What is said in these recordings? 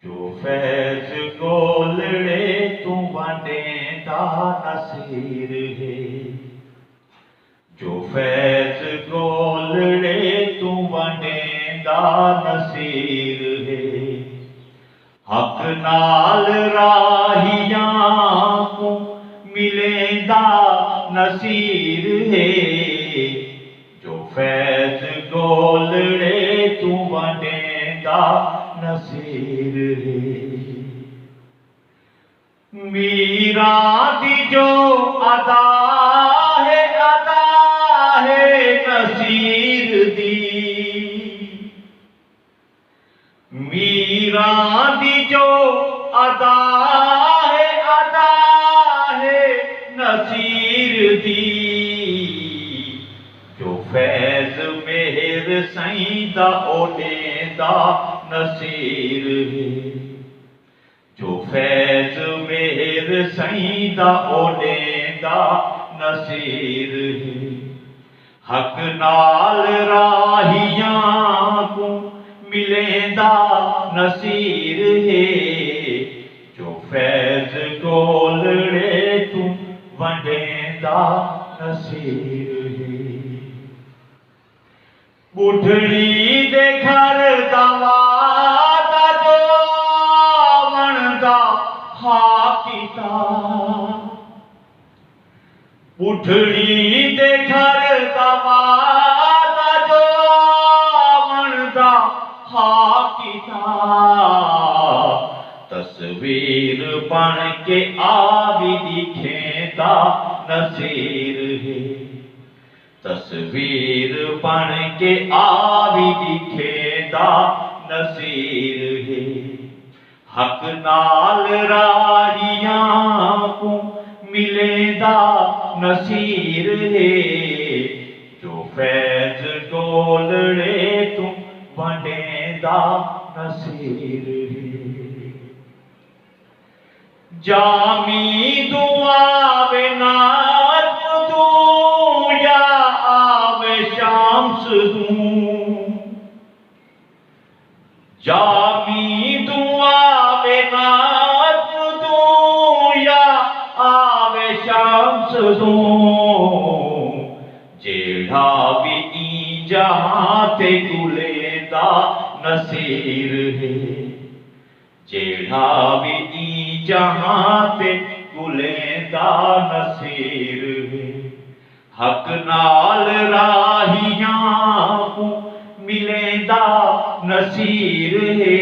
जो फैज गोलड़े तू वंडेंदा नसीर है। जो फैज गोलड़े तू वंडेंदा नसीर है। हक नाल राहियां को मिलेंदा नसीर है। जो फैज गोलड़े तू वंडेंदा नसीर है। मीरा दी जो अदा है नसीर दी। मीरा दी जो अदा है नसीर दी। जो फैज मेहर सईदा ओडेंदा नसीर है। जो फैज मेहर सईदा ओडेंदा नसीर है। हक नाल राहियां को मिलेंदा नसीर है। जो फैज गोलड़े तू वंडेंदा नसीर है। बुढ़ड़ी दे घर दवादा जो वणदा हाकिता। बुढ़ड़ी दे घर दवादा जो वणदा हाकिता। तस्वीर बन के आवी दिखेंदा नसीर है। तस्वीर बन के आवी दिखेंदा नसीर है। हक नाल राहियां को मिलेंदा नसीर है। जो फैज गोलड़े तू वंडेंदा नसीर है। जामी दुआवे नात तू या आवे शाम्स दूं। जामी दुआवे नात तू या आवे शाम्स दूं। जेड़ा भी ई जहां ते गुलेंदा नसीर है। जेड़ा भी ई जहां ते गुलेंदा नसीर है। हक नाल राहियां को मिलेंदा नसीर है।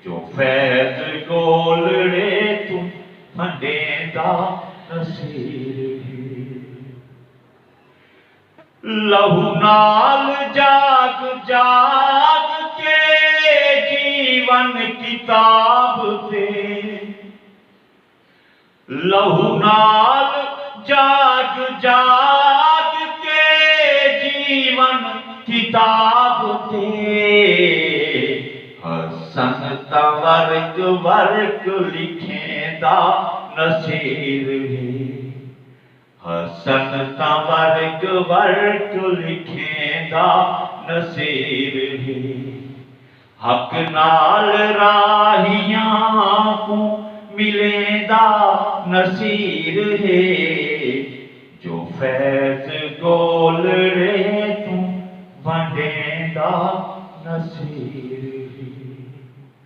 जो फैज गोलड़े तू वंडेंदा नसीर है। लहू नाल जाग जाग के जीवन किताब थे। लहू नाल जाग जाग के जीवन किताब थे। हसन वर्क वर्क लिखेंदा नसीर है। हसन वर्क वर्क लिखेंदा नसीर है। हक नाल राहियां को मिलेंदा नसीर है। जो फैज गोलड़े तू वंडेंदा नसीर